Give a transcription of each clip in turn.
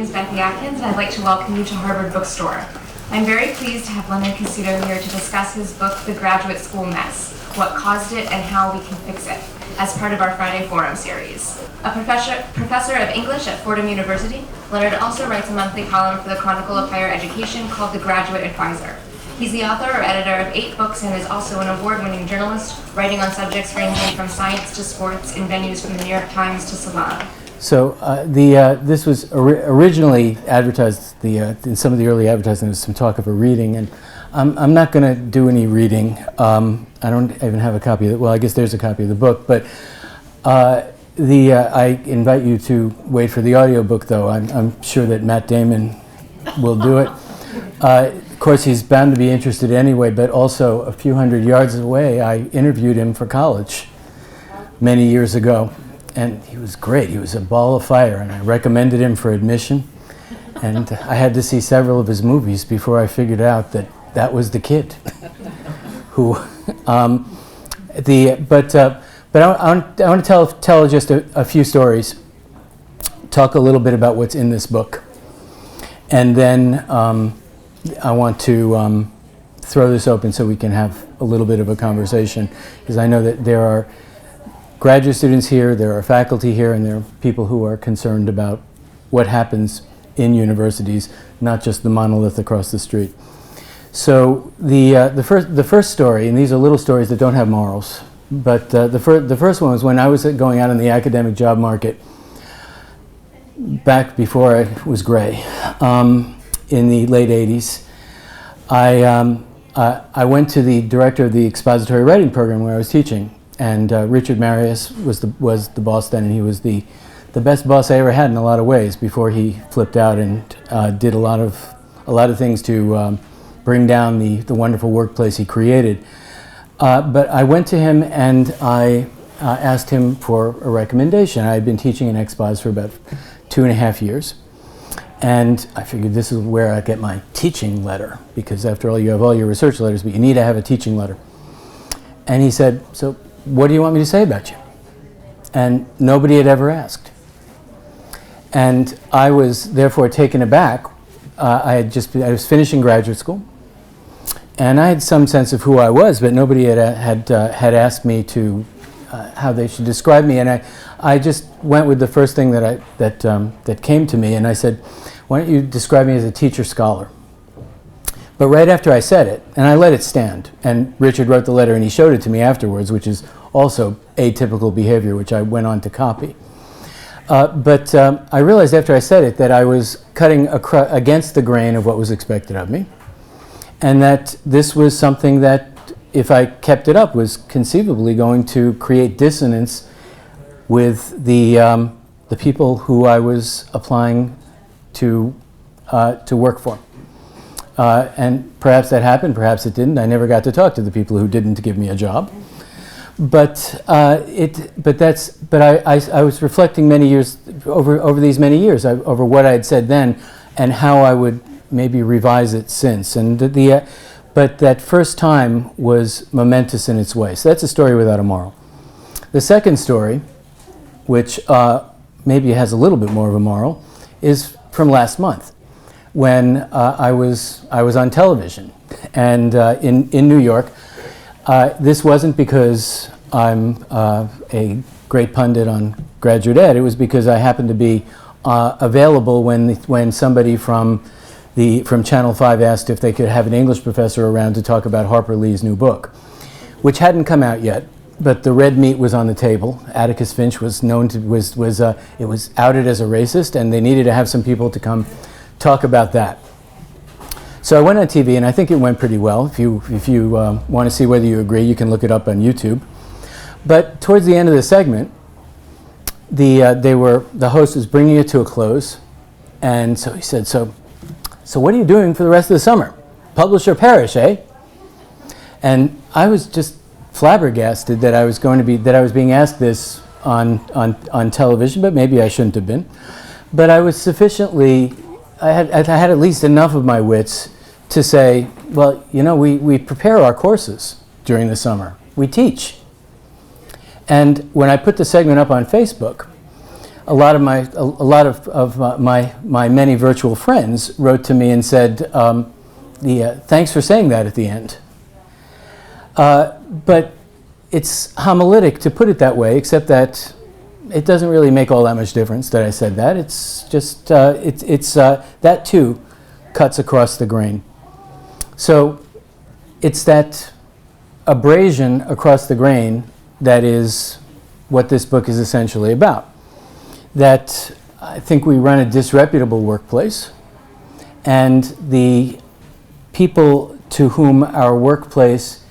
is Becky Atkins, and I'd like to welcome you to Harvard Bookstore. I'm very pleased to have Leonard Cassuto here to discuss his book, The Graduate School Mess, What Caused It and How We Can Fix It, as part of our Friday Forum series. A professor of English at Fordham University, Leonard also writes a monthly column for the Chronicle of Higher Education called The Graduate Advisor. He's the author or editor of 8 books and is also an award-winning journalist, writing on subjects ranging from science to sports in venues from the New York Times to Salon. So this was originally advertised, in some of the early advertising, there was some talk of a reading, and I'm not going to do any reading. I don't even have a copy of it. Well, I guess there's a copy of the book, but I invite you to wait for the audiobook, though. I'm sure that Matt Damon will do it. Of course, he's bound to be interested anyway, but also a few hundred yards away, I interviewed him for college many years ago. And he was great. He was a ball of fire, and I recommended him for admission. And I had to see several of his movies before I figured out that that was the kid. Who, but I want to tell just a few stories. Talk a little bit about what's in this book, and then I want to throw this open so we can have a little bit of a conversation, because I know that there are graduate students here, there are faculty here, and there are people who are concerned about what happens in universities, not just the monolith across the street. So the first story, and these are little stories that don't have morals, but the first one was when I was going out in the academic job market back before I was gray, in the late 80s. I went to the director of the expository writing program where I was teaching. And Richard Marius was the boss then, and he was the best boss I ever had in a lot of ways before he flipped out and did a lot of things to bring down the wonderful workplace he created. But I went to him and I asked him for a recommendation. I had been teaching in expos for about 2.5 years, and I figured this is where I get my teaching letter, because after all, you have all your research letters, but you need to have a teaching letter. And he said, "So, what do you want me to say about you?" And nobody had ever asked. And I was therefore taken aback. I was finishing graduate school, and I had some sense of who I was, but nobody had asked me to how they should describe me. And I just went with the first thing that came to me, and I said, "Why don't you describe me as a teacher scholar?" But right after I said it, and I let it stand, and Richard wrote the letter and he showed it to me afterwards, which is also atypical behavior, which I went on to copy. But I realized after I said it that I was cutting against the grain of what was expected of me, and that this was something that, if I kept it up, was conceivably going to create dissonance with the people who I was applying to work for. And perhaps that happened, perhaps it didn't. I never got to talk to the people who didn't give me a job. But I was reflecting many years over these many years over what I had said then and how I would maybe revise it since. And but that first time was momentous in its way. So that's a story without a moral. The second story, which maybe has a little bit more of a moral, is from last month, when I was on television, and in New York. This wasn't because I'm a great pundit on graduate ed. It was because I happened to be available when somebody from Channel 5 asked if they could have an English professor around to talk about Harper Lee's new book, which hadn't come out yet. But the red meat was on the table. Atticus Finch was known to it was outed as a racist, and they needed to have some people to come talk about that. So I went on TV, and I think it went pretty well. If you want to see whether you agree, you can look it up on YouTube. But towards the end of the segment, the host was bringing it to a close, and so he said, "So what are you doing for the rest of the summer? Publish or perish, eh?" And I was just flabbergasted that I was being asked this on television, but maybe I shouldn't have been. But I was sufficiently. I had at least enough of my wits to say, well, we prepare our courses during the summer. We teach. And when I put the segment up on Facebook, a lot of my many virtual friends wrote to me and said, thanks for saying that at the end. But it's homiletic to put it that way, except that it doesn't really make all that much difference that I said that. It's just, that too cuts across the grain. So it's that abrasion across the grain that is what this book is essentially about. That I think we run a disreputable workplace, and the people to whom our workplace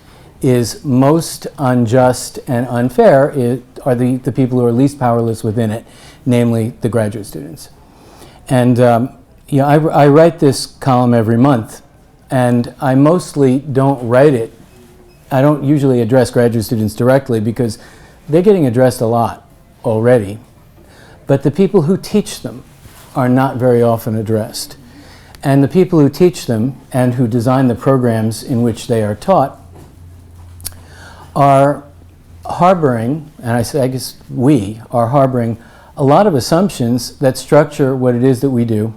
is most unjust and unfair are the people who are least powerless within it, namely the graduate students. And I write this column every month, and I mostly don't write it. I don't usually address graduate students directly because they're getting addressed a lot already. But the people who teach them are not very often addressed. And the people who teach them and who design the programs in which they are taught are harboring, and I guess we are harboring, a lot of assumptions that structure what it is that we do,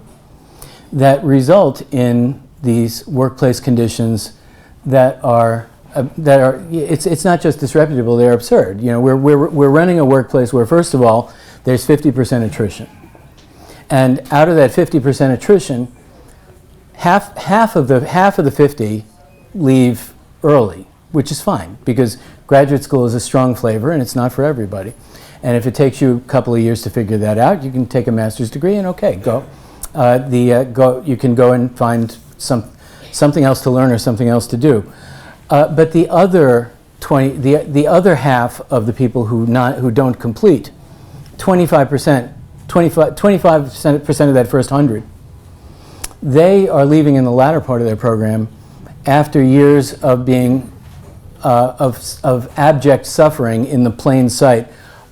that result in these workplace conditions that are it's not just disreputable, they're absurd. You know, we're running a workplace where, first of all, there's 50% attrition. And out of that 50% attrition, half of the 50 leave early, which is fine, because graduate school is a strong flavor and it's not for everybody. And if it takes you a couple of years to figure that out, you can take a master's degree and okay, go. You can go and find something else to learn or something else to do. But the other the other half of the people who don't complete, 25% of that first 100, they are leaving in the latter part of their program after years of being of abject suffering in the plain sight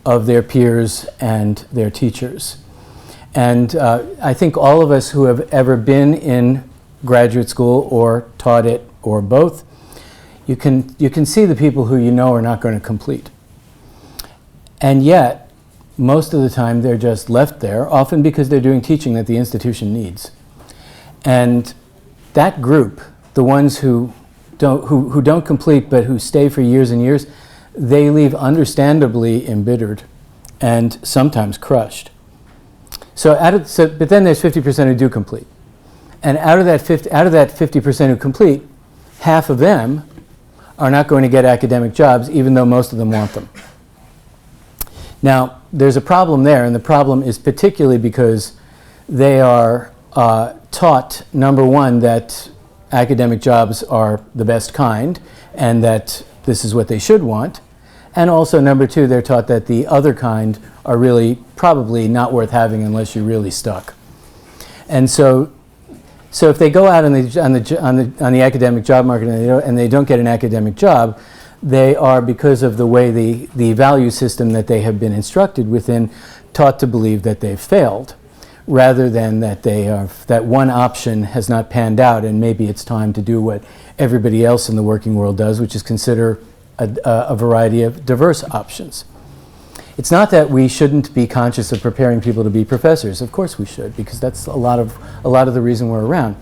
of their peers and their teachers. And I think all of us who have ever been in graduate school or taught it or both, you can see the people who you know are not going to complete. And yet, most of the time they're just left there, often because they're doing teaching that the institution needs. And that group, the ones who don't complete but who stay for years and years, they leave understandably embittered and sometimes crushed. But then there's 50% who do complete. And out of that 50% who complete, half of them are not going to get academic jobs, even though most of them want them. Now, there's a problem there, and the problem is particularly because they are taught, number one, that academic jobs are the best kind, and that this is what they should want. And also, number two, they're taught that the other kind are really probably not worth having unless you're really stuck. And so if they go out on the academic job market and they don't get an academic job, they are, because of the way the value system that they have been instructed within, taught to believe that they've failed, rather than that that one option has not panned out and maybe it's time to do what everybody else in the working world does, which is consider a variety of diverse options. It's not that we shouldn't be conscious of preparing people to be professors. Of course we should, because that's a lot of the reason we're around.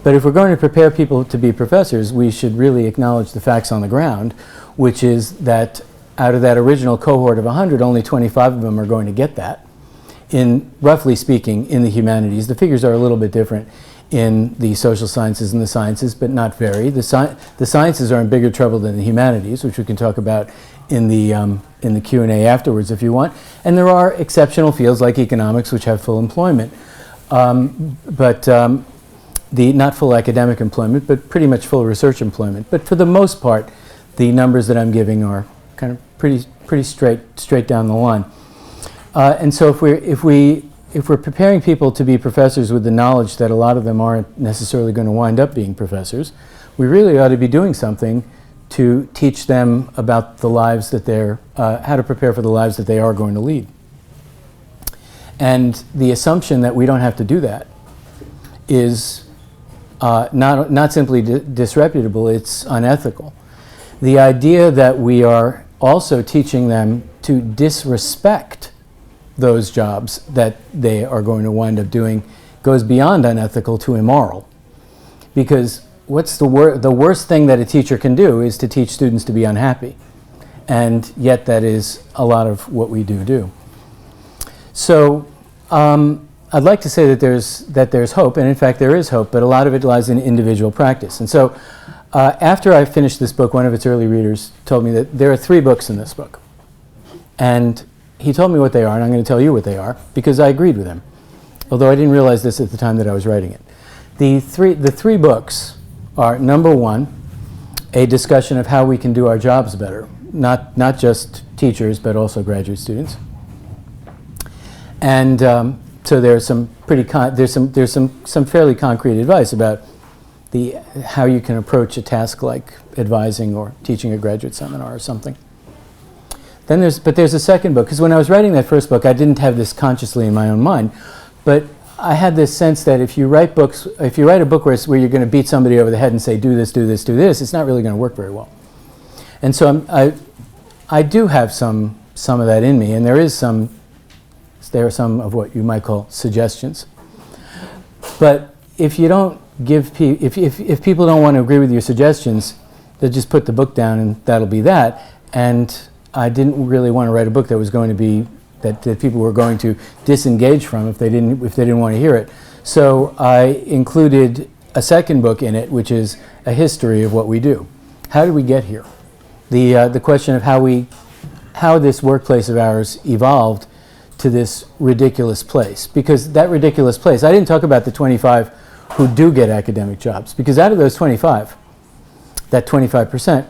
But if we're going to prepare people to be professors, we should really acknowledge the facts on the ground, which is that out of that original cohort of 100, only 25 of them are going to get that. Roughly speaking, in the humanities. The figures are a little bit different in the social sciences and the sciences, but not very. The sciences are in bigger trouble than the humanities, which we can talk about in the Q&A afterwards if you want. And there are exceptional fields like economics which have full employment, not full academic employment, but pretty much full research employment. But for the most part, the numbers that I'm giving are kind of pretty straight down the line. And so if we're preparing people to be professors with the knowledge that a lot of them aren't necessarily going to wind up being professors, we really ought to be doing something to teach them about the lives that how to prepare for the lives that they are going to lead. And the assumption that we don't have to do that is not simply disreputable, it's unethical. The idea that we are also teaching them to disrespect those jobs that they are going to wind up doing goes beyond unethical to immoral. Because what's the worst thing that a teacher can do is to teach students to be unhappy. And yet that is a lot of what we do. So I'd like to say that there's hope, and in fact there is hope, but a lot of it lies in individual practice. And so after I finished this book, one of its early readers told me that there are 3 books in this book. And he told me what they are, and I'm going to tell you what they are, because I agreed with him, although I didn't realize this at the time that I was writing it. The three books are, number 1, a discussion of how we can do our jobs better, not just teachers, but also graduate students. And so there's some fairly concrete advice about how you can approach a task like advising or teaching a graduate seminar or something. Then there's a second book, because when I was writing that first book, I didn't have this consciously in my own mind, but I had this sense that if you write a book where you're going to beat somebody over the head and say, do this, do this, do this, it's not really going to work very well. And so I do have some of that in me, and there are some of what you might call suggestions. But if you don't if people don't want to agree with your suggestions, they'll just put the book down and that'll be that. And I didn't really want to write a book that was going to be that people were going to disengage from if they didn't want to hear it. So I included a second book in it, which is a history of what we do. How did we get here? The question of how this workplace of ours evolved to this ridiculous place. Because that ridiculous place, I didn't talk about the 25 who do get academic jobs, because out of those 25, that 25%,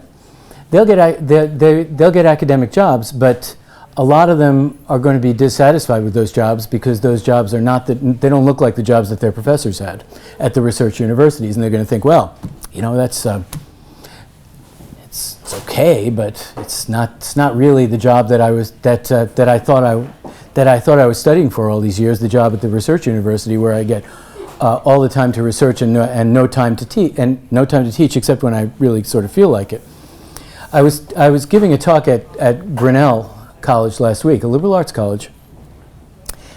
they'll get academic jobs, but a lot of them are going to be dissatisfied with those jobs because those jobs are they don't look like the jobs that their professors had at the research universities, and they're going to think, well, that's it's okay, but it's not really the job that I thought I was studying for all these years, the job at the research university where I get all the time to research and no time to teach except when I really sort of feel like it. I was giving a talk at Grinnell College last week, a liberal arts college,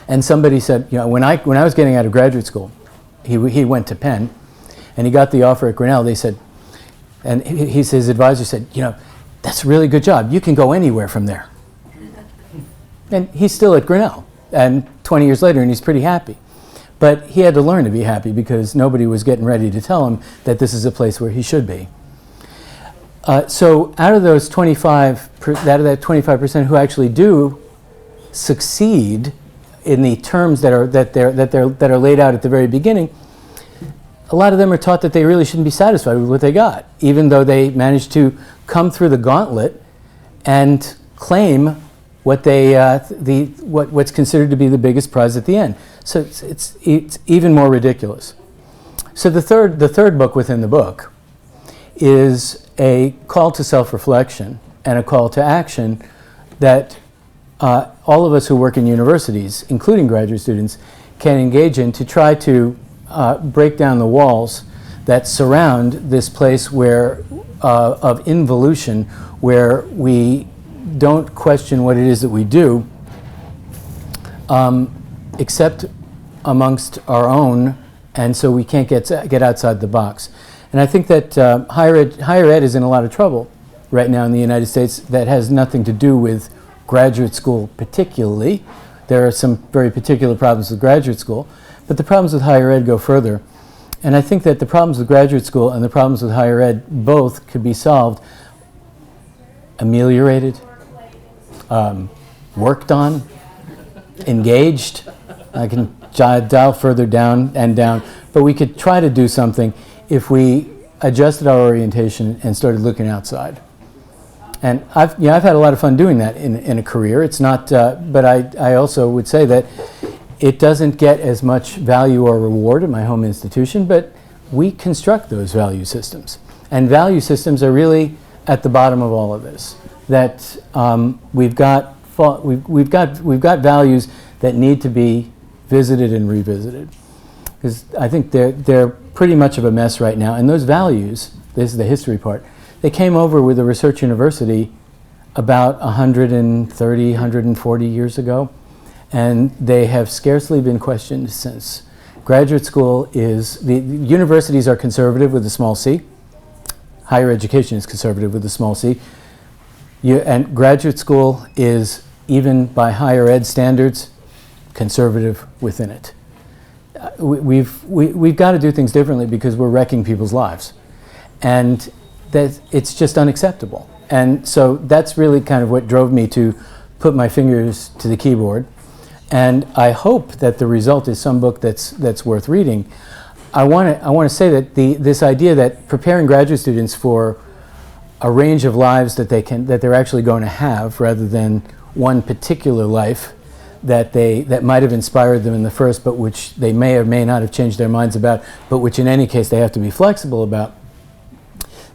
and somebody said, when I was getting out of graduate school, he went to Penn, and he got the offer at Grinnell. They said, and his advisor said, that's a really good job. You can go anywhere from there. And he's still at Grinnell, and 20 years later, and he's pretty happy. But he had to learn to be happy because nobody was getting ready to tell him that this is a place where he should be. So out of those 25% who actually do succeed in the terms that are laid out at the very beginning, a lot of them are taught that they really shouldn't be satisfied with what they got, even though they managed to come through the gauntlet and claim what's considered to be the biggest prize at the end. So it's even more ridiculous. So the third book within the book is a call to self-reflection and a call to action that all of us who work in universities, including graduate students, can engage in to try to break down the walls that surround this place of involution, where we don't question what it is that we do, except amongst our own, and so we can't get outside the box. And I think that higher ed is in a lot of trouble right now in the United States. That has nothing to do with graduate school particularly. There are some very particular problems with graduate school, but the problems with higher ed go further. And I think that the problems with graduate school and the problems with higher ed both could be solved, ameliorated, worked on, engaged. I can dial further down and down, but we could try to do something if we adjusted our orientation and started looking outside. And I've had a lot of fun doing that in a career. It's not, but I also would say that it doesn't get as much value or reward at my home institution, but we construct those value systems. And value systems are really at the bottom of all of this. That we've got values that need to be visited and revisited. Because I think they're pretty much of a mess right now. And those values, this is the history part, they came over with a research university about 130, 140 years ago. and they have scarcely been questioned since. Graduate school is, the universities are conservative with a small c. Higher education is conservative with a small c. And graduate school is, even by higher ed standards, conservative within it. We've got to do things differently because we're wrecking people's lives. And that it's just unacceptable. And so that's really kind of what drove me to put my fingers to the keyboard. And I hope that the result is some book that's worth reading. I want to say that this idea that preparing graduate students for a range of lives that they're actually going to have, rather than one particular life that might have inspired them in the first, but which they may or may not have changed their minds about, but which in any case they have to be flexible about.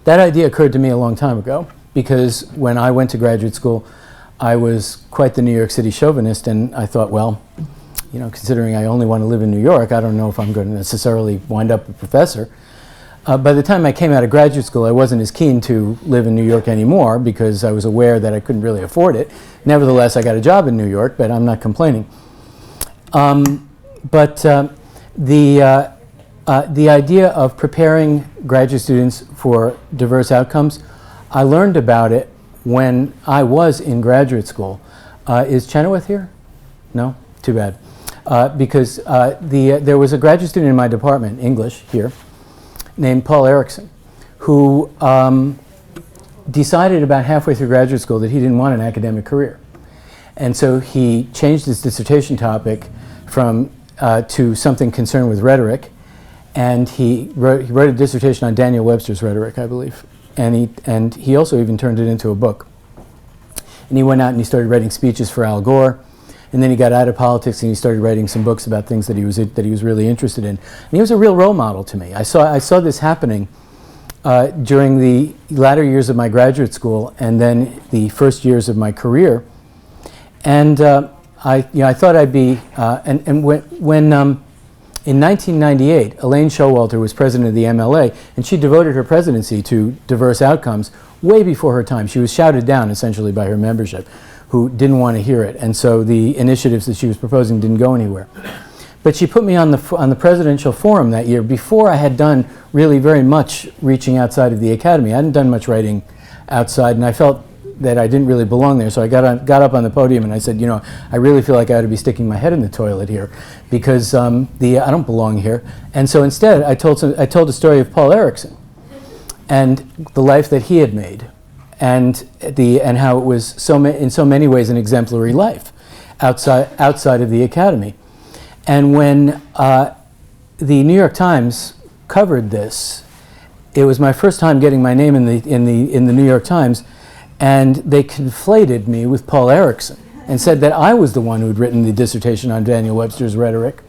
That idea occurred to me a long time ago, because when I went to graduate school, I was quite the New York City chauvinist, and I thought, well, you know, considering I only want to live in New York, I don't know if I'm going to necessarily wind up a professor. By the time I came out of graduate school, I wasn't as keen to live in New York anymore, because I was aware that I couldn't really afford it. Nevertheless, I got a job in New York, but I'm not complaining. The idea of preparing graduate students for diverse outcomes, I learned about it when I was in graduate school. Is Chenoweth here? No? Too bad. Because there was a graduate student in my department, English, here, named Paul Erickson, who decided about halfway through graduate school that he didn't want an academic career. And so he changed his dissertation topic to something concerned with rhetoric, and he wrote a dissertation on Daniel Webster's rhetoric, I believe. And he also even turned it into a book. And he went out and he started writing speeches for Al Gore, and then he got out of politics and he started writing some books about things that he was really interested in. And he was a real role model to me. I saw this happening during the latter years of my graduate school and then the first years of my career. And I thought I'd be, when in 1998, Elaine Showalter was president of the MLA, and she devoted her presidency to diverse outcomes way before her time. She was shouted down, essentially, by her membership, who didn't want to hear it, and so the initiatives that she was proposing didn't go anywhere. But she put me on the presidential forum that year before I had done really very much reaching outside of the academy. I hadn't done much writing outside, and I felt that I didn't really belong there. So I got up on the podium and I said, you know, I really feel like I ought to be sticking my head in the toilet here, because I don't belong here. And so instead, I told the story of Paul Erickson and the life that he had made, and how it was in so many ways an exemplary life outside of the academy. And when the New York Times covered this, it was my first time getting my name in the New York Times. And they conflated me with Paul Erickson and said that I was the one who had written the dissertation on Daniel Webster's rhetoric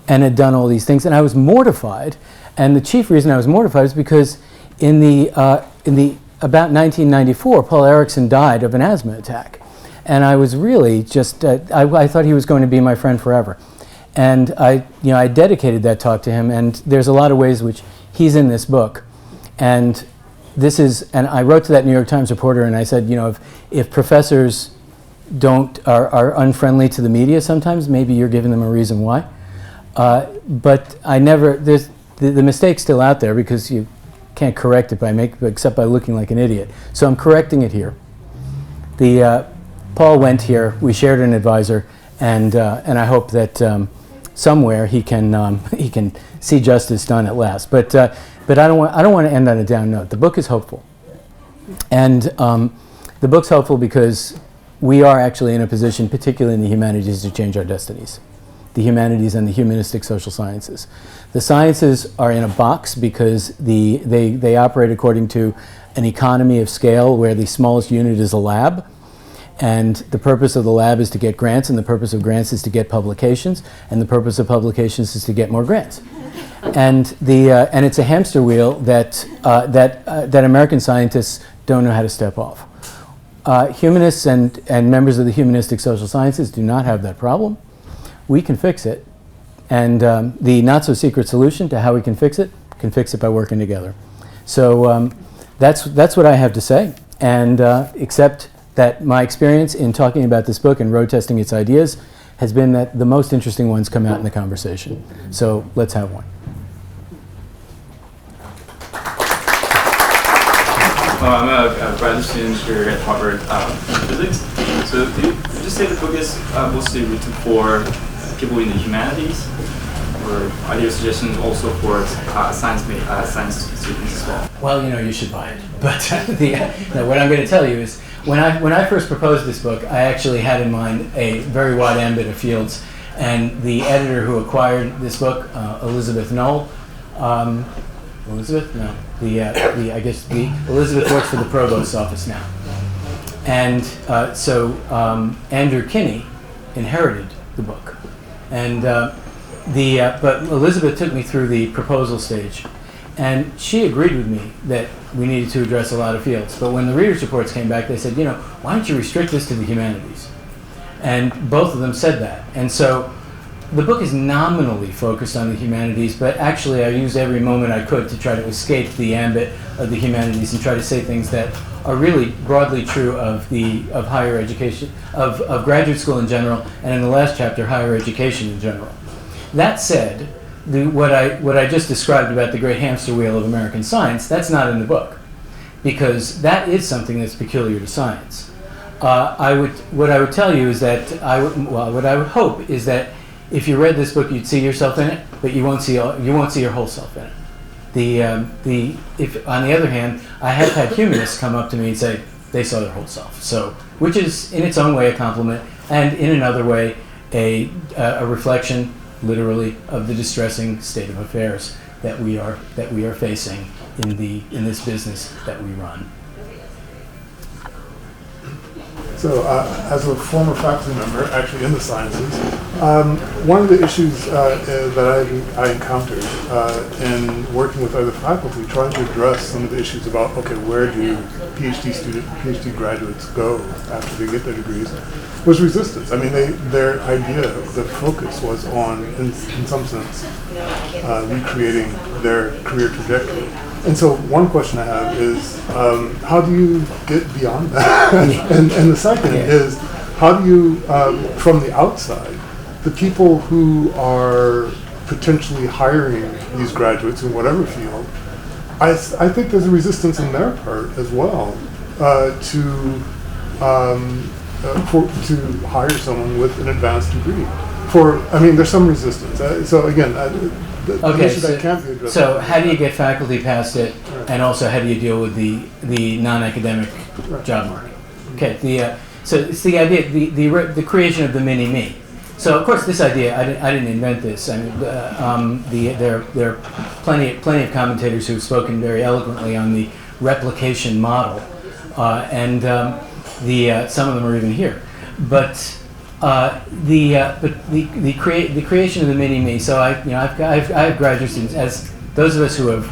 and had done all these things. And I was mortified. And the chief reason I was mortified is because in about 1994, Paul Erickson died of an asthma attack. And I was really just, I thought he was going to be my friend forever. And I dedicated that talk to him. And there's a lot of ways which he's in this book. And I wrote to that New York Times reporter and I said, you know, if professors are unfriendly to the media sometimes, maybe you're giving them a reason why. But the mistake's still out there because you can't correct it except by looking like an idiot. So I'm correcting it here. Paul went here, we shared an advisor, and I hope that somewhere he can see justice done at last. But I don't want to end on a down note. The book is hopeful. And the book's hopeful because we are actually in a position, particularly in the humanities, to change our destinies. The humanities and the humanistic social sciences. The sciences are in a box because they operate according to an economy of scale where the smallest unit is a lab. And the purpose of the lab is to get grants, and the purpose of grants is to get publications, and the purpose of publications is to get more grants. And it's a hamster wheel that American scientists don't know how to step off. Humanists and members of the humanistic social sciences do not have that problem. We can fix it. And the not-so-secret solution to how we can fix it by working together. So that's what I have to say. And except that my experience in talking about this book and road testing its ideas has been that the most interesting ones come out in the conversation. So let's have one. I'm a graduate student here at Harvard Physics. So would you just say the book is mostly written for people in the humanities, or are there suggestions also for science students as well? Well, you should buy it. But what I'm going to tell you is, when I first proposed this book, I actually had in mind a very wide ambit of fields, and the editor who acquired this book, Elizabeth Knoll, Elizabeth? No. Elizabeth works for the provost's office now. And so Andrew Kinney inherited the book. And but Elizabeth took me through the proposal stage. And she agreed with me that we needed to address a lot of fields. But when the readers' reports came back, they said, why don't you restrict this to the humanities? And both of them said that. And so the book is nominally focused on the humanities, but actually I used every moment I could to try to escape the ambit of the humanities and try to say things that are really broadly true of higher education, of graduate school in general, and in the last chapter, higher education in general. That said, what I just described about the great hamster wheel of American science, that's not in the book, because that is something that's peculiar to science. What I would tell you is that what I would hope is that if you read this book, you'd see yourself in it, but you won't see your whole self in it. If on the other hand, I have had humanists come up to me and say they saw their whole self. So, which is in its own way a compliment, and in another way a reflection, literally, of the distressing state of affairs that we are facing in this business that we run. So, as a former faculty member, actually in the sciences, one of the issues that I encountered in working with other faculty, trying to address some of the issues about, where do PhD graduates go after they get their degrees, was resistance. I mean, their idea, the focus was on, in some sense, recreating their career trajectory. And so one question I have is, how do you get beyond that? and the second is, how do you, from the outside, the people who are potentially hiring these graduates in whatever field, I think there's a resistance in their part as well to hire someone with an advanced degree. There's some resistance. So again, that can't be addressed. So how do you get faculty past it, and also how do you deal with the non-academic job market? Okay, so it's the idea, the creation of the mini-me. So of course this idea, I didn't invent this. I mean, there are plenty of commentators who have spoken very eloquently on the replication model, and some of them are even here. But the creation of the mini-me. So I have graduate students, as those of us who have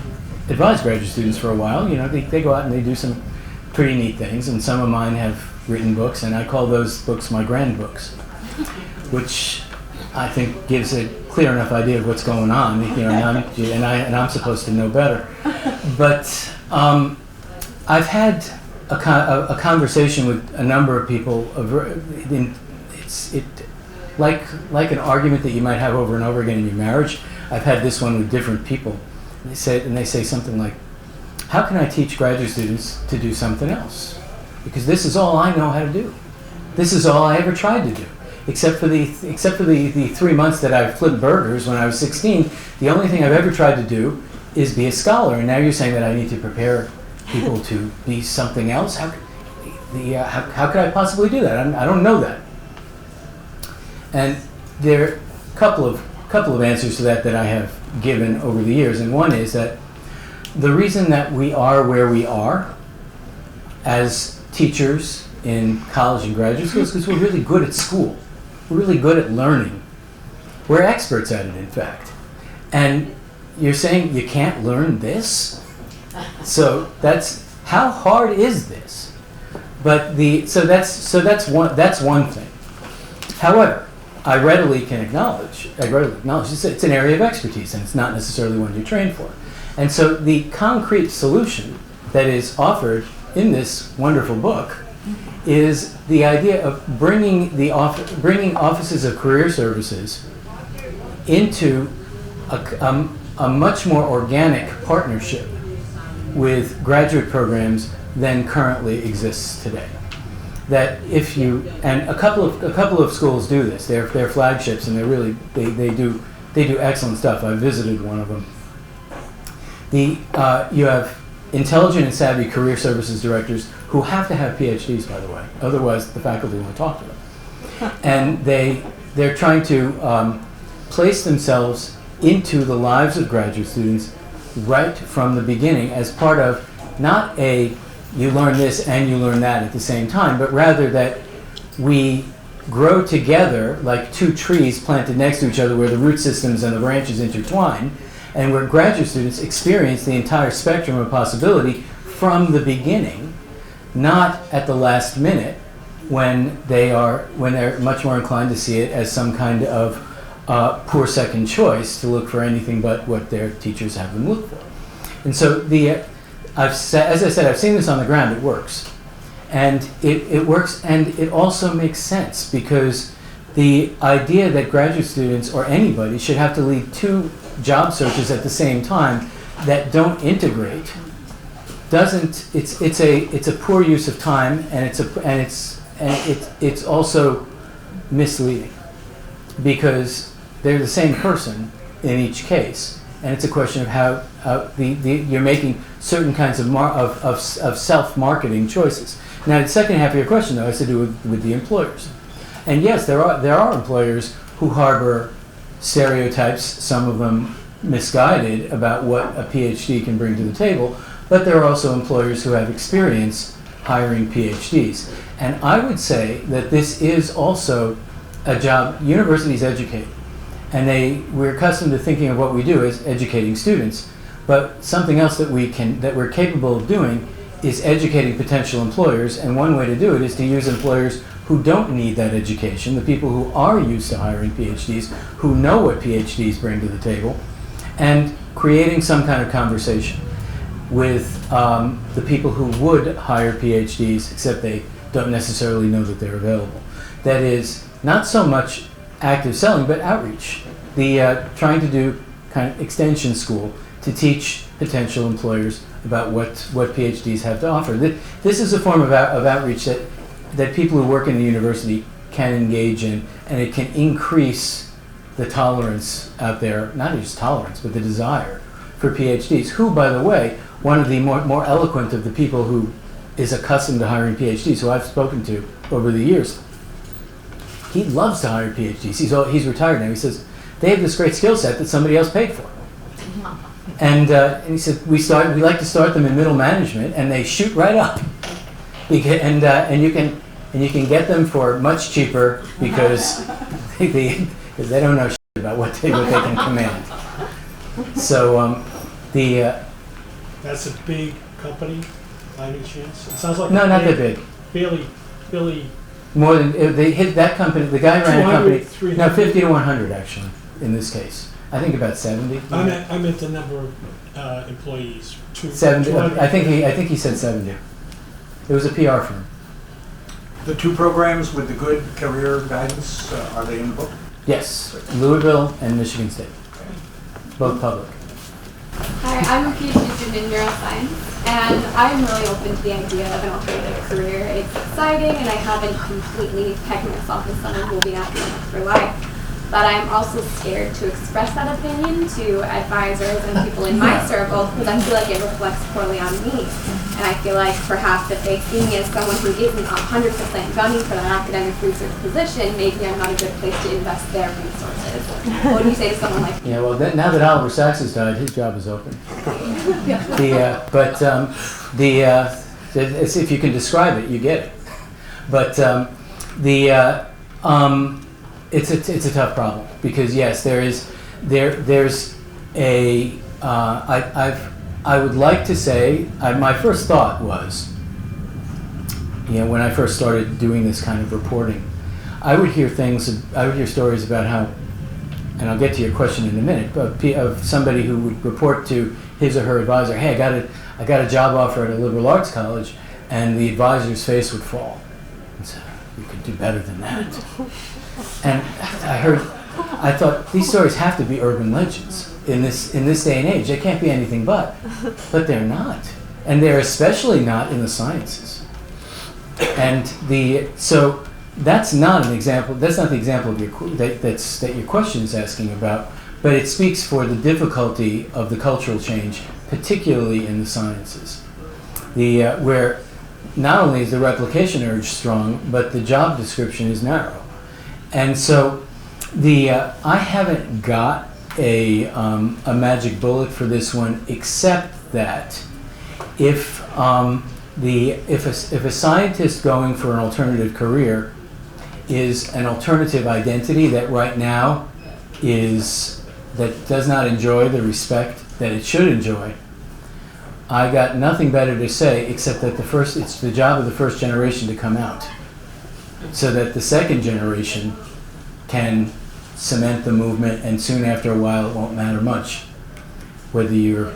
advised graduate students for a while. They go out and they do some pretty neat things, and some of mine have written books, and I call those books my grand books, which I think gives a clear enough idea of what's going on. And I'm supposed to know better. But I've had a conversation with a number of people. It's like an argument that you might have over and over again in your marriage. I've had this one with different people. They say something like, "How can I teach graduate students to do something else? Because this is all I know how to do. This is all I ever tried to do. Except for the 3 months that I've flipped burgers when I was 16, the only thing I've ever tried to do is be a scholar. And now you're saying that I need to prepare people to be something else? How could I possibly do that? I don't know that." And there are a couple of answers to that I have given over the years, and one is that the reason that we are where we are as teachers in college and graduate school is because we're really good at school. We're really good at learning. We're experts at it, in fact. And you're saying you can't learn this? So how hard is this? But that's one thing. However, I readily acknowledge it's an area of expertise, and it's not necessarily one you're trained for. And so the concrete solution that is offered in this wonderful book is the idea of bringing bringing offices of career services into a much more organic partnership with graduate programs than currently exists today. That if you, and a couple of schools do this. They're flagships, and they do excellent stuff. I visited one of them. You have intelligent and savvy career services directors who have to have PhDs, by the way. Otherwise, the faculty won't talk to them. And they're trying to place themselves into the lives of graduate students right from the beginning as part of not a you learn this and you learn that at the same time, but rather that we grow together like two trees planted next to each other where the root systems and the branches intertwine, and where graduate students experience the entire spectrum of possibility from the beginning, not at the last minute when they're much more inclined to see it as some kind of poor second choice to look for anything but what their teachers have them look for. And so as I said, I've seen this on the ground. It works, and it works, and it also makes sense because the idea that graduate students or anybody should have to lead two job searches at the same time that don't integrate it's a poor use of time, and it's also misleading because they're the same person in each case. And it's a question of how you're making certain kinds of self-marketing choices. Now, the second half of your question, though, has to do with the employers. And yes, there are employers who harbor stereotypes, some of them misguided, about what a PhD can bring to the table. But there are also employers who have experience hiring PhDs. And I would say that this is also a job universities educate. And we're accustomed to thinking of what we do as educating students, but something else that we're capable of doing is educating potential employers. And one way to do it is to use employers who don't need that education, the people who are used to hiring PhDs, who know what PhDs bring to the table, and creating some kind of conversation with the people who would hire PhDs, except they don't necessarily know that they're available. That is not so much active selling, but outreach. Trying to do kind of extension school to teach potential employers about what PhDs have to offer. This is a form of outreach that people who work in the university can engage in, and it can increase the tolerance out there, not just tolerance, but the desire for PhDs, who, by the way, one of the more eloquent of the people who is accustomed to hiring PhDs, who I've spoken to over the years, he loves to hire PhDs. He's retired now. He says, they have this great skill set that somebody else paid for. And he said, we like to start them in middle management, and they shoot right up. And you can get them for much cheaper because they don't know shit about what they can command. So that's a big company, by any chance? It sounds like no, not that big. Fairly. More than they hit that company. The guy ran a company. 300. No, 50 to 100 actually. In this case, I think about 70. I meant the number of employees. 70. I think he said 70. It was a PR firm. The two programs with the good career guidance, are they in the book? Yes, Louisville and Michigan State, both public. Hi, I'm a PhD student in neuroscience, and I'm really open to the idea of an alternative career. It's exciting, and I haven't completely pegged myself as someone who will be an academic for life. But I'm also scared to express that opinion to advisors and people in my circle because I feel like it reflects poorly on me. And I feel like perhaps if they see me as someone who isn't 100% gunning for that academic research position, maybe I'm not a good place to invest their resources. What do you say to someone like me? Yeah, well, now that Oliver Sacks has died, his job is open. If you can describe it, you get it. But it's a tough problem because yes, there's a I would like to say my first thought was, when I first started doing this kind of reporting, I would hear stories about how, and I'll get to your question in a minute, but of somebody who would report to his or her advisor, hey, I got a job offer at a liberal arts college, and the advisor's face would fall. And so you could do better than that. And I thought these stories have to be urban legends in this day and age. They can't be anything but they're not, and they're especially not in the sciences. And so that's not an example. That's not the example of that your question is asking about. But it speaks for the difficulty of the cultural change, particularly in the sciences, where not only is the replication urge strong, but the job description is narrow. And so I haven't got a magic bullet for this one, except that if a scientist going for an alternative career is an alternative identity that right now that does not enjoy the respect that it should enjoy, I got nothing better to say except that it's the job of the first generation to come out, so that the second generation can cement the movement, and soon after a while it won't matter much whether you're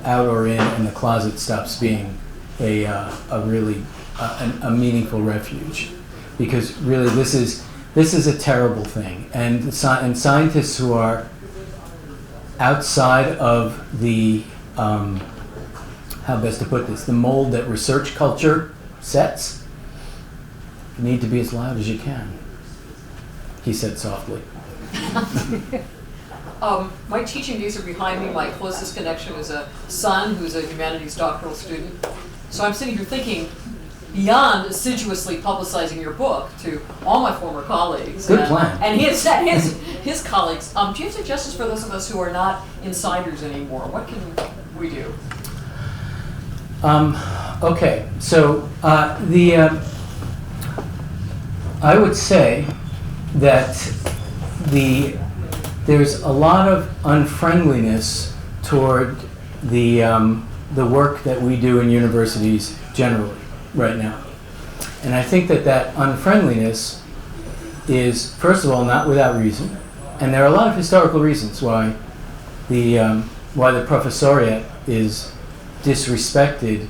out or in, and the closet stops being a meaningful refuge, because really this is a terrible thing, and scientists who are outside of the how best to put this, the mold that research culture sets, you need to be as loud as you can, he said softly. My teaching days are behind me. My closest connection is a son who's a humanities doctoral student. So I'm sitting here thinking, beyond assiduously publicizing your book to all my former colleagues Good plan. and his colleagues, do you have suggestions for those of us who are not insiders anymore? What can we do? Okay, so I would say that there's a lot of unfriendliness toward the work that we do in universities generally right now. And I think that unfriendliness is, first of all, not without reason. And there are a lot of historical reasons why the professoriate is disrespected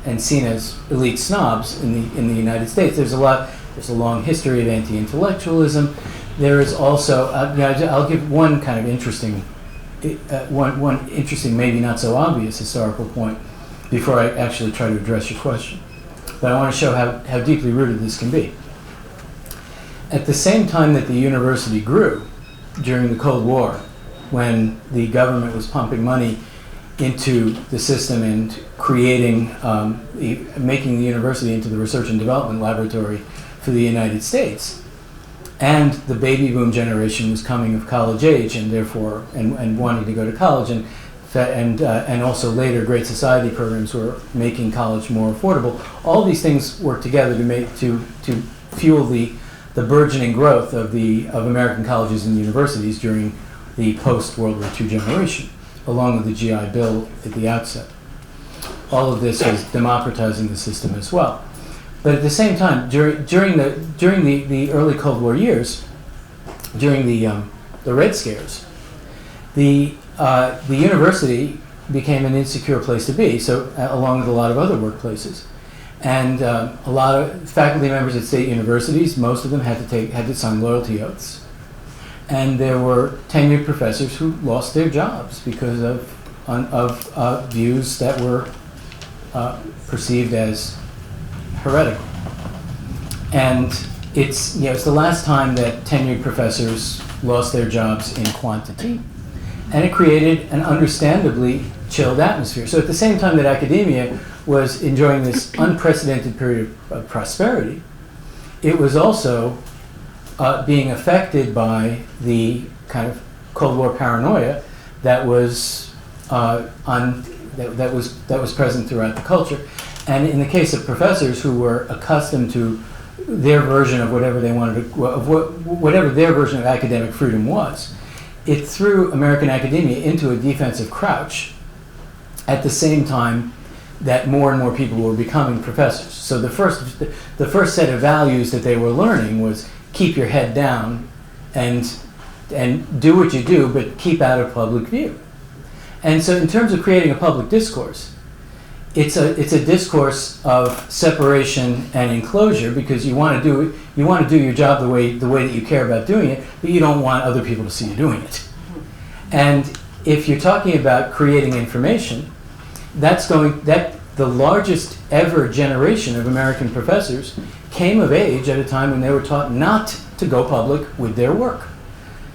and seen as elite snobs in the United States. There's a long history of anti-intellectualism. There is also, I'll give one kind of interesting, one interesting, maybe not so obvious historical point before I actually try to address your question. But I want to show how deeply rooted this can be. At the same time that the university grew during the Cold War, when the government was pumping money into the system and creating, making the university into the research and development laboratory for the United States, and the baby boom generation was coming of college age and therefore and wanting to go to college, and also later Great Society programs were making college more affordable. All these things work together to fuel the burgeoning growth of American colleges and universities during the post-World War II generation, along with the GI Bill at the outset. All of this was democratizing the system as well. But at the same time, during the early Cold War years, during the Red Scares, the university became an insecure place to be. So, along with a lot of other workplaces, and a lot of faculty members at state universities, most of them had to sign loyalty oaths, and there were tenured professors who lost their jobs because of views that were perceived as heretical. And it's the last time that tenured professors lost their jobs in quantity, and it created an understandably chilled atmosphere. So at the same time that academia was enjoying this unprecedented period of prosperity, it was also being affected by the kind of Cold War paranoia that was that was present throughout the culture. And in the case of professors who were accustomed to their version of whatever they wanted to, whatever their version of academic freedom was, it threw American academia into a defensive crouch at the same time that more and more people were becoming professors. So the first set of values that they were learning was keep your head down and do what you do, but keep out of public view. And so in terms of creating a public discourse, it's a discourse of separation and enclosure, because you want to do your job the way that you care about doing it, but you don't want other people to see you doing it. And if you're talking about creating information, the largest ever generation of American professors came of age at a time when they were taught not to go public with their work.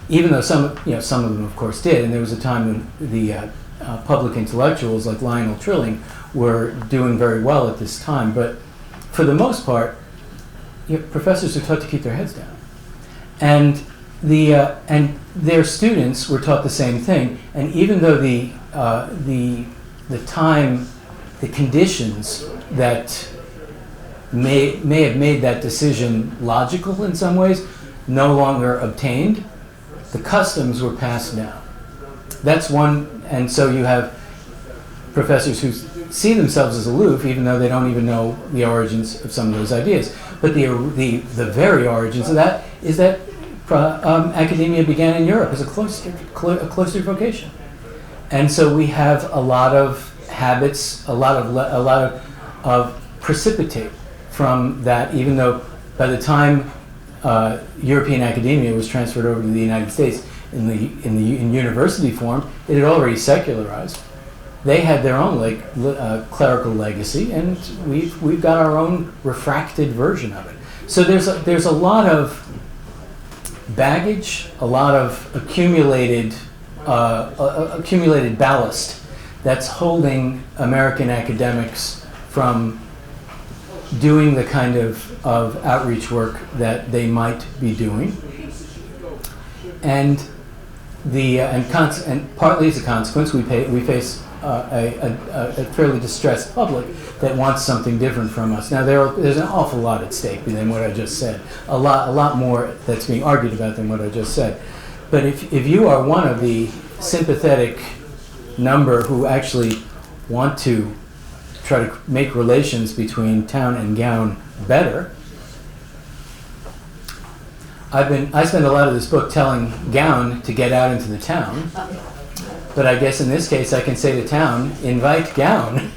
Even though some of them, of course, did, and there was a time when the public intellectuals like Lionel Trilling were doing very well at this time. But for the most part, professors are taught to keep their heads down, and their students were taught the same thing. And even though the conditions that may have made that decision logical in some ways no longer obtained, the customs were passed down. That's one, and so you have professors who see themselves as aloof, even though they don't even know the origins of some of those ideas. But the very origins of that is that academia began in Europe as a cloistered vocation, and so we have a lot of habits, a lot of precipitate from that. Even though by the time European academia was transferred over to the United States in university form, it had already secularized. They had their own clerical legacy, and we've got our own refracted version of it. So there's a lot of baggage, a lot of accumulated ballast that's holding American academics from doing the kind of outreach work that they might be doing, and partly as a consequence, we face a fairly distressed public that wants something different from us. Now there's an awful lot at stake than what I just said. A lot more that's being argued about than what I just said. But if you are one of the sympathetic number who actually want to try to make relations between town and gown better, I spend a lot of this book telling gown to get out into the town, but I guess in this case I can say to town, invite gown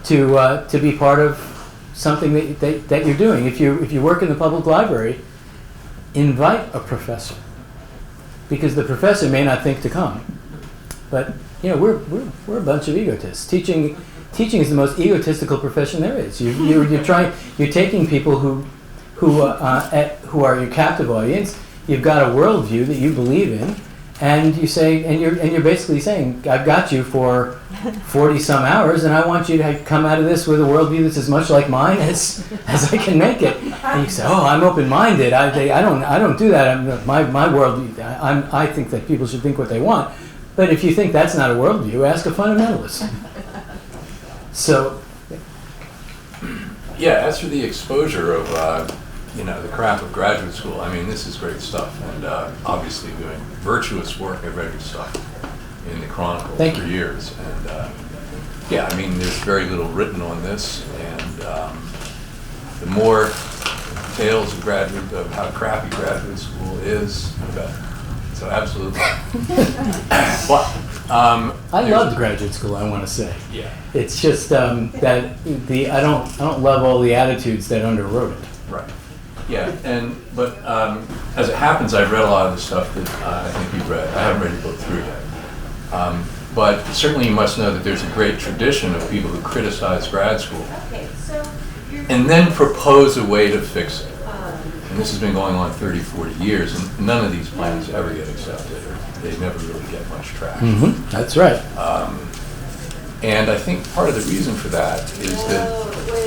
to be part of something that you're doing. If you work in the public library, invite a professor, because the professor may not think to come, but we're a bunch of egotists. Teaching is the most egotistical profession there is. You're taking people who are your captive audience. You've got a worldview that you believe in, and you say, and you're basically saying, I've got you for 40 some hours, and I want you to come out of this with a worldview that's as much like mine as I can make it. And you say, oh, I'm open-minded. I don't do that. My worldview. I think that people should think what they want. But if you think that's not a worldview, ask a fundamentalist. So. Yeah, as for the exposure of the craft of graduate school, I mean, this is great stuff, and obviously doing virtuous work. I've read your stuff in the Chronicle for years, and I mean, there's very little written on this, and the more tales of how crappy graduate school is, the better. So absolutely. But I loved graduate school, I want to say. Yeah. It's just that I don't love all the attitudes that underwrote it. Right. Yeah, but as it happens, I've read a lot of the stuff that I think you've read. I haven't read your book through yet. But certainly you must know that there's a great tradition of people who criticize grad school and then propose a way to fix it. And this has been going on 30, 40 years, and none of these plans ever get accepted, or they never really get much traction. Mm-hmm. That's right. And I think part of the reason for that is that,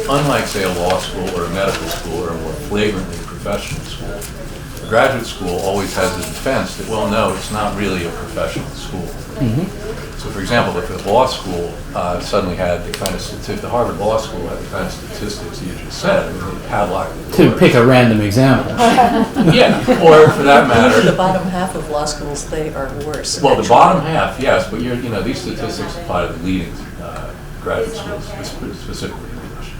unlike, say, a law school or a medical school or a more flagrantly professional school, a graduate school always has a defense that, well, no, it's not really a professional school. Mm-hmm. So, for example, if the law school suddenly had the kind of the Harvard Law School had the kind of statistics you just said, I mean, they padlocked the doors. To pick a random example. Yeah, or for that matter. The bottom half of law schools, they are worse. Well, the bottom half, yes, but these statistics apply to the leading graduate schools, specifically English.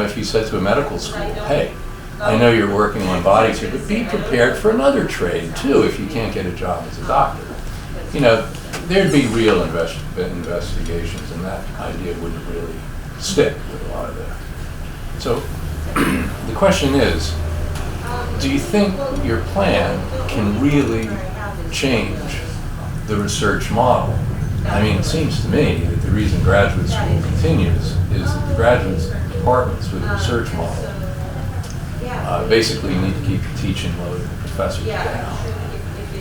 If you said to a medical school, hey, I know you're working on bodies here, but be prepared for another trade too if you can't get a job as a doctor. you know, there'd be real investigations, and that idea wouldn't really stick with a lot of them. So the question is, do you think your plan can really change the research model? I mean, it seems to me that the reason graduate school continues is that the graduate departments with the research model basically need to keep the teaching load of the professors down.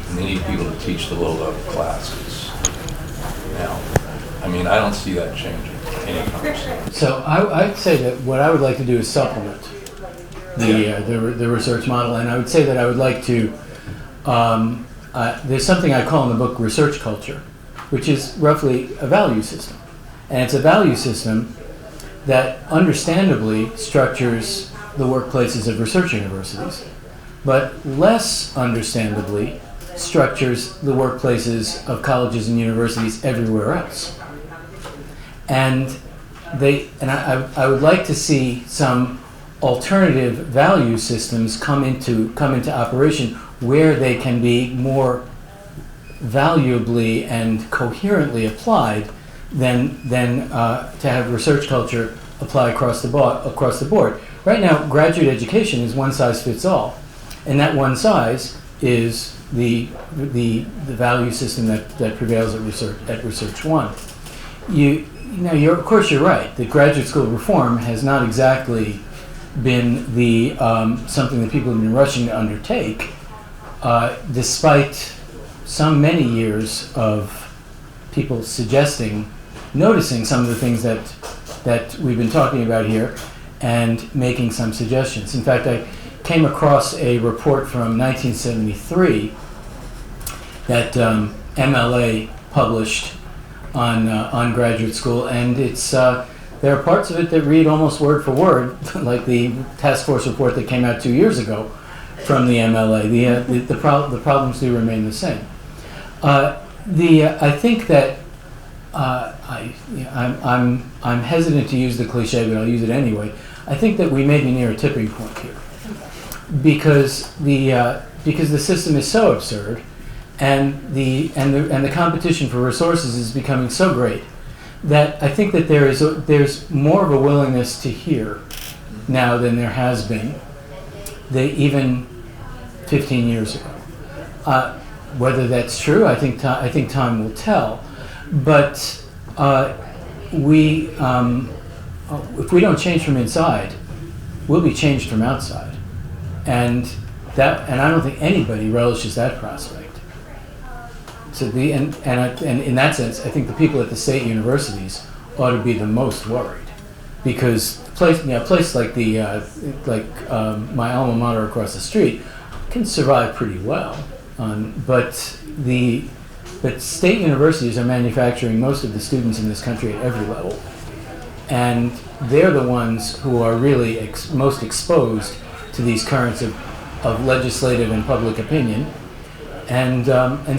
And they need people to teach the low-level classes. Now, I mean, I don't see that changing anytime soon. So I'd say that what I would like to do is supplement the research model, and I would say that I would like to, there's something I call in the book research culture, which is roughly a value system. And it's a value system that understandably structures the workplaces of research universities, but less understandably structures the workplaces of colleges and universities everywhere else. And I would like to see some alternative value systems come into operation where they can be more valuably and coherently applied than to have research culture apply across the board. Right now, graduate education is one size fits all, and that one size is the value system that prevails at Research One. Of course, you're right. The graduate school reform has not exactly been the something that people have been rushing to undertake, despite many years of people noticing some of the things that we've been talking about here, and making some suggestions. In fact, I came across a report from 1973 that MLA published on graduate school, and there are parts of it that read almost word for word, like the task force report that came out 2 years ago from the MLA. The problems do remain the same. I think that I'm hesitant to use the cliche, but I'll use it anyway. I think that we may be near a tipping point here, because the system is so absurd, and the competition for resources is becoming so great that I think that there's more of a willingness to hear now than there has been, even 15 years ago. Whether that's true, I think time will tell. But if we don't change from inside, we'll be changed from outside, and I don't think anybody relishes that prospect. So and in that sense, I think the people at the state universities ought to be the most worried, because a place like my alma mater across the street can survive pretty well, but state universities are manufacturing most of the students in this country at every level, and they're the ones who are really most exposed to these currents of legislative and public opinion, and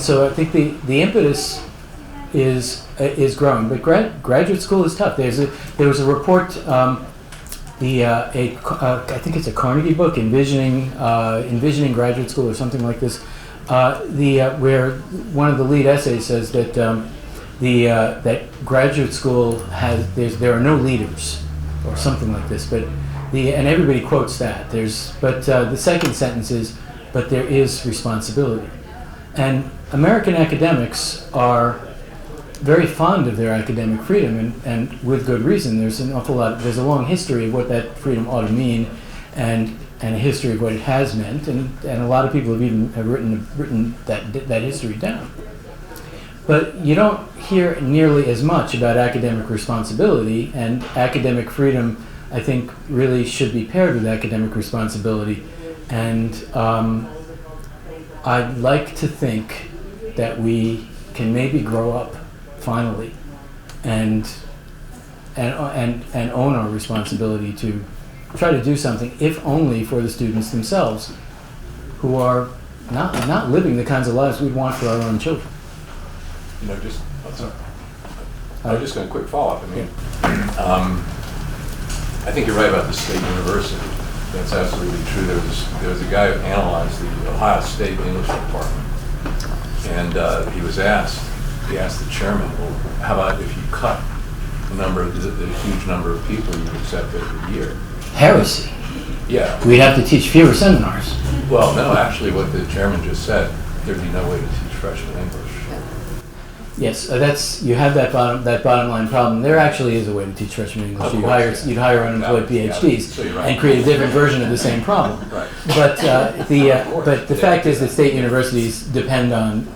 so I think the impetus is growing. But graduate school is tough. There was a report, I think it's a Carnegie book, envisioning graduate school or something like this. Where one of the lead essays says that that graduate school there are no leaders, or something like this. But and everybody quotes that. The second sentence is, but there is responsibility. And American academics are very fond of their academic freedom, and with good reason. There's a long history of what that freedom ought to mean, and a history of what it has meant, and a lot of people have written that history down. But you don't hear nearly as much about academic responsibility, and academic freedom, I think, really should be paired with academic responsibility. And I'd like to think that we can maybe grow up finally, and own our responsibility to try to do something, if only for the students themselves, who are not living the kinds of lives we'd want for our own children. I was just going to quick follow-up. I mean, I think you're right about the state university. That's absolutely true. There was a guy who analyzed the Ohio State English department, And he asked the chairman, well, how about if you cut the huge number of people you accept every year? Heresy. Yeah. We'd have to teach fewer seminars. Well, no, actually what the chairman just said, there'd be no way to teach freshman English. Yes, you have that bottom line problem. There actually is a way to teach freshman English. You'd hire unemployed PhDs and create a different version of the same problem. Right. But the fact is that state universities depend on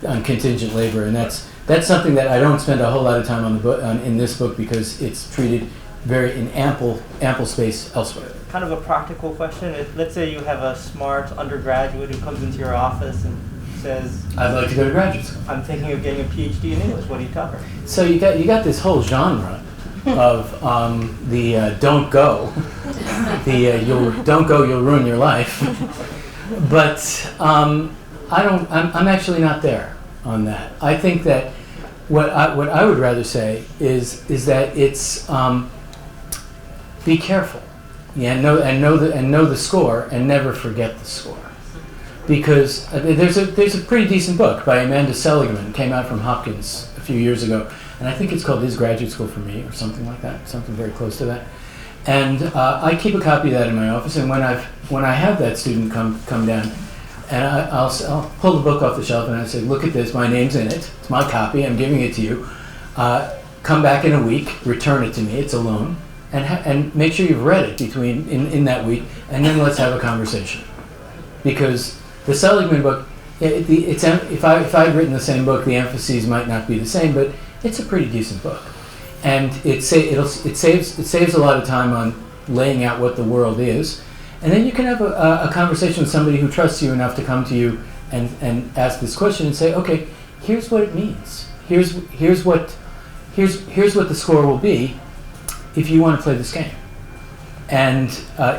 on contingent labor, and that's something that I don't spend a whole lot of time in this book because it's treated in ample space elsewhere. Kind of a practical question. Let's say you have a smart undergraduate who comes into your office and says, I'd like to go to graduate school. I'm thinking of getting a PhD in English. What do you tell her? So you got this whole genre of don't go, don't go, you'll ruin your life. But I'm actually not there on that. I think that what I would rather say is that it's be careful, and know the score, and never forget the score. Because there's a pretty decent book by Amanda Seligman, came out from Hopkins a few years ago, and I think it's called Is Graduate School for Me, or something like that, something very close to that. And I keep a copy of that in my office, and when I have that student come down, and I'll pull the book off the shelf and I say, look at this, my name's in it, it's my copy, I'm giving it to you. Come back in a week, return it to me, it's a loan, and make sure you've read it in that week, and then let's have a conversation. Because the Seligman book, if I'd written the same book, the emphases might not be the same, but it's a pretty decent book, and it saves a lot of time on laying out what the world is, and then you can have a conversation with somebody who trusts you enough to come to you and ask this question and say, okay, here's what it means. Here's what the score will be if you want to play this game, and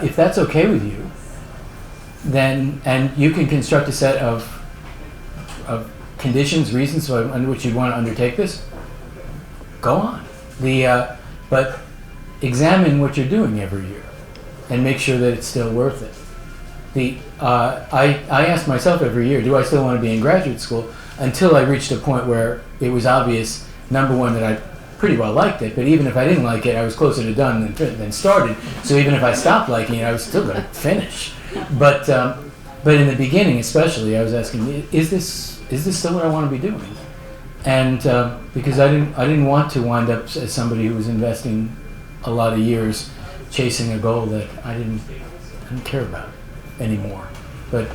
if that's okay with you, then, and you can construct a set of conditions, reasons under which you want to undertake this, go on. But examine what you're doing every year and make sure that it's still worth it. I ask myself every year, do I still want to be in graduate school? Until I reached a point where it was obvious, number one, that I pretty well liked it, but even if I didn't like it, I was closer to done than started. So even if I stopped liking it, I was still going to finish. But in the beginning, especially, I was asking, is this still what I want to be doing? And because I didn't want to wind up as somebody who was investing a lot of years chasing a goal that I didn't care about anymore. But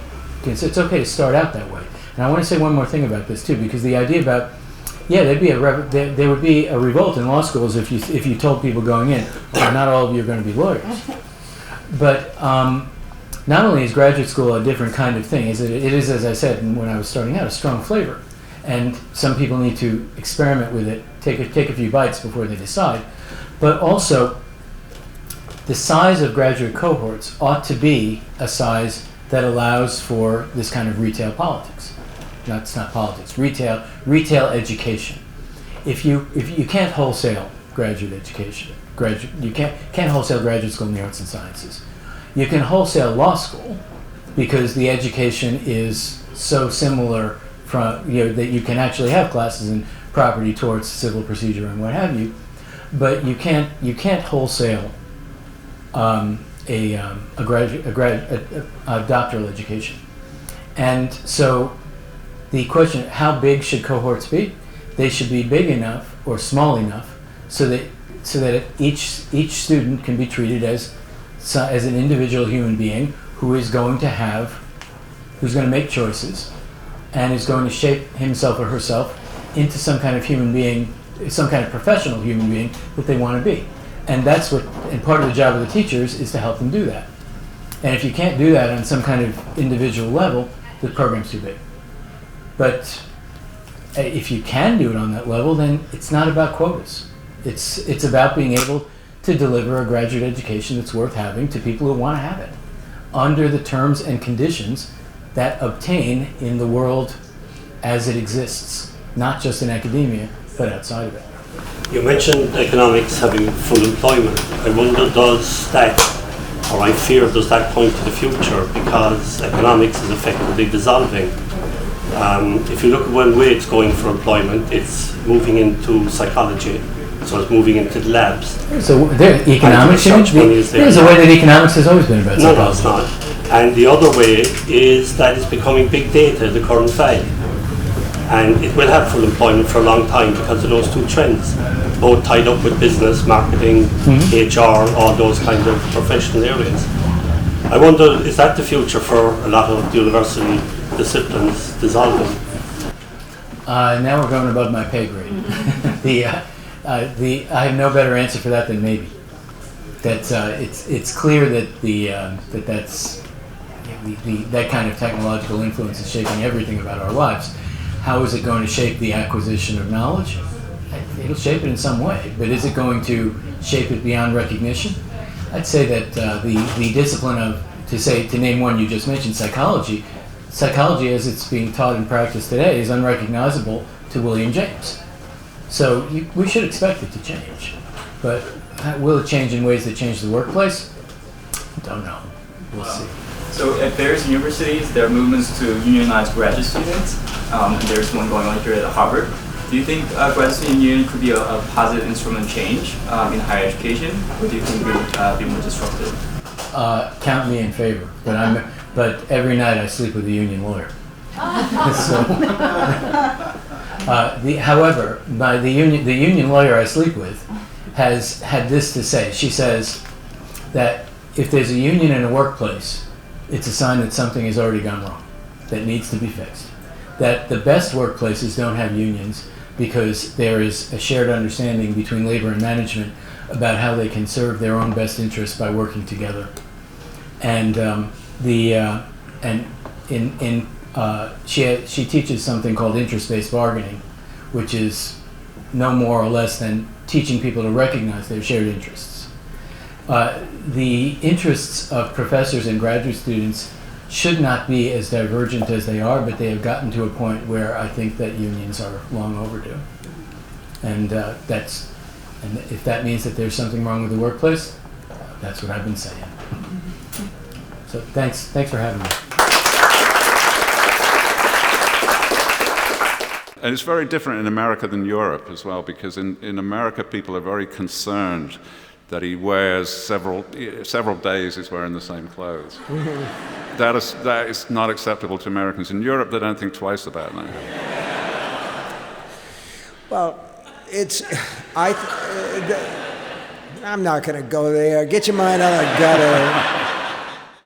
it's okay to start out that way. And I want to say one more thing about this too, because the idea about there would be a revolt in law schools if you told people going in, well, not all of you are going to be lawyers. But not only is graduate school a different kind of thing, it is, as I said when I was starting out, a strong flavor. And some people need to experiment with it, take a few bites before they decide. But also, the size of graduate cohorts ought to be a size that allows for this kind of retail politics. It's not politics, retail education. If you can't wholesale graduate education, you can't wholesale graduate school in the arts and sciences. You can wholesale law school because the education is so similar that you can actually have classes in property, torts, civil procedure, and what have you. But you can't wholesale a doctoral education. And so the question, how big should cohorts be? They should be big enough or small enough so that each student can be treated as an individual human being who is going to make choices and is going to shape himself or herself into some kind of human being, some kind of professional human being that they want to be. And part of the job of the teachers is to help them do that. And if you can't do that on some kind of individual level, the program's too big. But if you can do it on that level, then it's not about quotas. It's about being able to deliver a graduate education that's worth having to people who want to have it, under the terms and conditions that obtain in the world as it exists, not just in academia, but outside of it. You mentioned economics having full employment. I wonder, does that point to the future, because economics is effectively dissolving If you look at one way it's going for employment, it's moving into psychology, so it's moving into the labs. So there, economics change. There's a way that economics has always been about psychology. No, it's not. And the other way is that it's becoming big data, the current fad. And it will have full employment for a long time because of those two trends, both tied up with business, marketing, HR, all those kind of professional areas. I wonder, is that the future for a lot of the university disciplines dissolving? Now we're going above my pay grade. I have no better answer for that than maybe. That it's clear that that kind of technological influence is shaping everything about our lives. How is it going to shape the acquisition of knowledge? It'll shape it in some way, but is it going to shape it beyond recognition? I'd say that the discipline of, to name one you just mentioned, psychology as it's being taught and practiced today is unrecognizable to William James. So we should expect it to change. But will it change in ways that change the workplace? Don't know. We'll see. So at various universities, there are movements to unionize graduate students. There's one going on here at Harvard. Do you think graduate student union could be a positive instrument of change in higher education, or do you think it would be more disruptive? Count me in favor, but every night I sleep with a union lawyer. However, the union lawyer I sleep with has had this to say. She says that if there's a union in a workplace, it's a sign that something has already gone wrong, that needs to be fixed. That the best workplaces don't have unions because there is a shared understanding between labor and management about how they can serve their own best interests by working together. And she teaches something called interest-based bargaining, which is no more or less than teaching people to recognize their shared interests. The interests of professors and graduate students should not be as divergent as they are, but they have gotten to a point where I think that unions are long overdue. And if that means that there's something wrong with the workplace, that's what I've been saying. So thanks for having me. And it's very different in America than Europe as well, because in America people are very concerned that he wears several days he's wearing the same clothes. That is not acceptable to Americans. In Europe, they don't think twice about that. Well, I'm not going to go there. Get your mind out of the gutter.